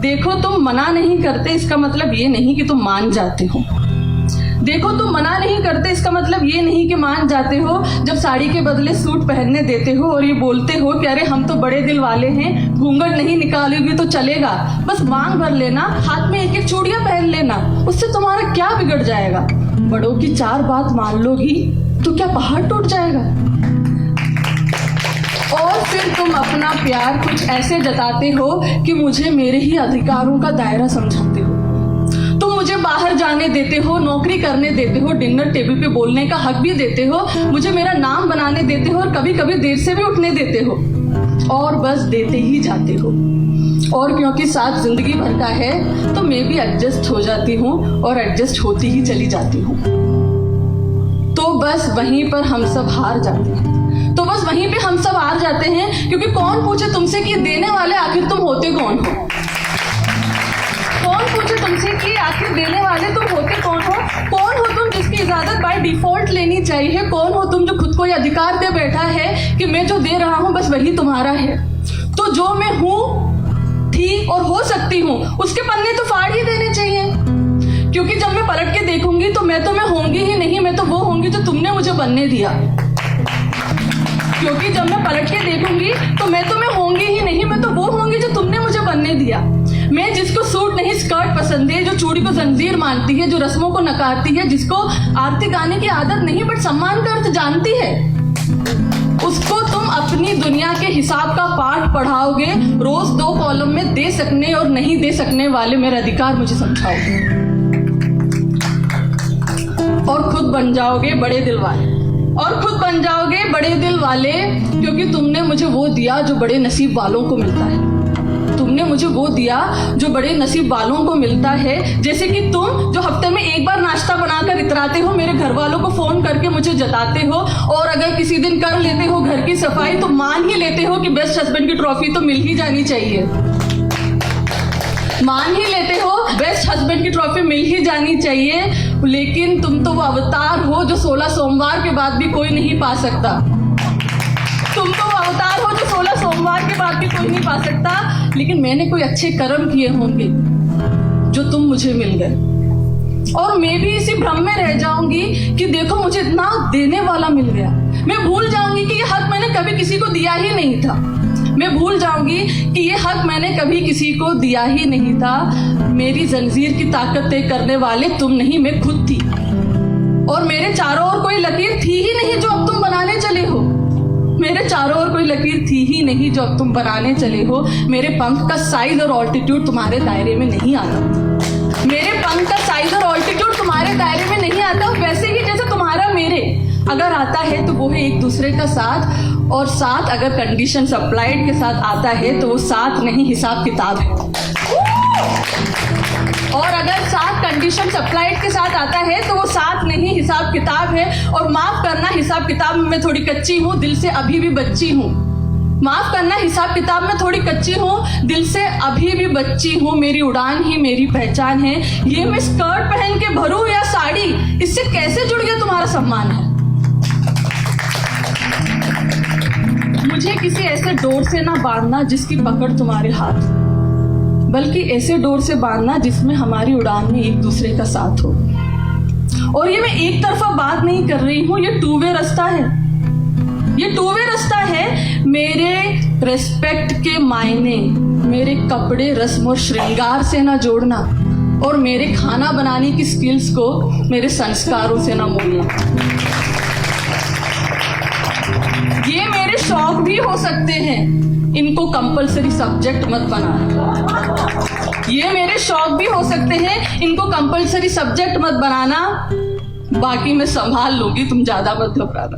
देखो तुम मना नहीं करते इसका मतलब ये नहीं कि तुम मान जाते हो। देखो तुम मना नहीं करते इसका मतलब ये नहीं कि मान जाते हो। जब साड़ी के बदले सूट पहनने देते हो और ये बोलते हो कि अरे हम तो बड़े दिल वाले हैं, घूंघट नहीं निकालोगी तो चलेगा, बस मांग भर लेना, हाथ में एक एक चूड़ियां पहन लेना, उससे तुम्हारा क्या बिगड़ जाएगा। बड़ों की 4 बात मान लोगी तो क्या पहाड़ टूट जाएगा। और फिर तुम अपना प्यार कुछ ऐसे जताते हो कि मुझे मेरे ही अधिकारों का दायरा समझाते हो। तुम मुझे बाहर जाने देते हो, नौकरी करने देते हो, डिनर टेबल पे बोलने का हक भी देते हो, मुझे मेरा नाम बनाने देते हो और कभी कभी देर से भी उठने देते हो, और बस देते ही जाते हो। और क्योंकि साथ जिंदगी भर का है तो मैं भी एडजस्ट हो जाती हूँ और एडजस्ट होती ही चली जाती हूँ। तो बस वहीं पर हम सब हार जाते हैं, तो बस वहीं पे हम सब हार जाते हैं, क्योंकि कौन पूछे तुमसे कि देने वाले आखिर तुम होते कौन हो। कौन पूछे तुमसे कि आखिर देने वाले तुम होते कौन हो। कौन हो तुम जिसकी इजाजत बाय डिफॉल्ट लेनी चाहिए। कौन हो तुम जो खुद को ये अधिकार दे बैठा है कि मैं जो दे रहा हूं बस वही तुम्हारा है। तो जो मैं हूं, थी और हो सकती हूं, उसके पन्ने तो फाड़ ही देने चाहिए, क्योंकि जब मैं पलट के देखूंगी तो मैं होंगी ही नहीं, मैं तो वो होंगी जो तुमने मुझे बनने दिया। क्योंकि जब मैं पलट के देखूंगी तो मैं होंगी ही नहीं, मैं तो वो होंगी जो तुमने मुझे बनने दिया। मैं जिसको सूट नहीं स्कर्ट पसंद है, जो चूड़ी को जंजीर मानती है, जो रस्मों को नकारती है, जिसको आरती गाने की आदत नहीं बट सम्मान का अर्थ जानती है, उसको तुम अपनी दुनिया के हिसाब का पाठ पढ़ाओगे। रोज 2 कॉलम में दे सकने और नहीं दे सकने वाले मेरे अधिकार मुझे समझाओगे, और खुद बन जाओगे बड़े दिल वाले। और खुद बन जाओगे बड़े दिल वाले, क्योंकि तुमने मुझे वो दिया जो बड़े नसीब वालों को मिलता है। तुमने मुझे वो दिया जो बड़े नसीब वालों को मिलता है। जैसे कि तुम जो हफ्ते में एक बार नाश्ता बनाकर इतराते हो, मेरे घर वालों को फोन करके मुझे जताते हो, और अगर किसी दिन कर लेते हो घर की सफाई तो मान ही लेते हो कि बेस्ट हस्बैंड की ट्रॉफी तो मिल ही जानी चाहिए। मान ही लेते हो बेस्ट हस्बैंड की ट्रॉफी मिल ही जानी चाहिए। लेकिन तुम तो वो अवतार हो जो 16 सोमवार के बाद भी कोई नहीं पा सकता। तुम तो वो अवतार हो जो 16 सोमवार के बाद भी कोई नहीं पा सकता। लेकिन मैंने कोई अच्छे कर्म किए होंगे जो तुम मुझे मिल गए, और मैं भी इसी भ्रम में रह जाऊंगी कि देखो मुझे इतना देने वाला मिल गया। मैं भूल जाऊंगी कि ये हक मैंने कभी किसी को दिया ही नहीं था। मैं भूल जाऊंगी कि ये हक मैंने कभी किसी को दिया ही नहीं था। मेरी जंजीर की ताकत तय करने वाले तुम नहीं, मैं खुद थी, और मेरे चारों ओर कोई लकीर थी ही नहीं जो अब तुम बनाने चले हो। मेरे चारों ओर कोई लकीर थी ही नहीं जो अब तुम बनाने चले हो। मेरे पंख का साइज और ऑल्टीट्यूड तुम्हारे दायरे में नहीं आता। मेरे पंख का साइज और ऑल्टीट्यूड तुम्हारे दायरे में नहीं आता। वैसे ही जैसे तुम्हारा मेरे अगर आता है तो वो है एक दूसरे का साथ, और साथ अगर कंडीशन अप्लाइड के साथ आता है तो वो साथ नहीं हिसाब किताब है। और अगर साथ कंडीशन अप्लाइड के साथ आता है तो वो साथ नहीं हिसाब किताब है। और माफ करना, हिसाब किताब में मैं थोड़ी कच्ची हूँ, दिल से अभी भी बच्ची हूँ। माफ करना, हिसाब किताब में थोड़ी कच्ची हूँ, दिल से अभी भी बच्ची हूँ। मेरी उड़ान ही मेरी पहचान है। ये मैं स्कर्ट पहन के भरूं या साड़ी, इससे कैसे जुड़ गया तुम्हारा सम्मान है। मुझे किसी ऐसे डोर से ना बांधना जिसकी पकड़ तुम्हारे हाथ, बल्कि ऐसे डोर से बांधना जिसमें हमारी उड़ान में एक दूसरे का साथ हो। और ये मैं एक तरफा बात नहीं कर रही हूँ, ये 2 वे रास्ता है। ये 2 वे रास्ता है। मेरे रेस्पेक्ट के मायने मेरे कपड़े, रस्म और श्रृंगार से ना जोड़ना, और मेरे खाना बनाने की स्किल्स को मेरे संस्कारों से ना मोड़ना। ये मेरे शौक भी हो सकते हैं, इनको कंपलसरी सब्जेक्ट मत बनाना। ये मेरे शौक भी हो सकते हैं, इनको कंपलसरी सब्जेक्ट मत बनाना। बाकी मैं संभाल लूंगी, तुम ज्यादा मत घबराना।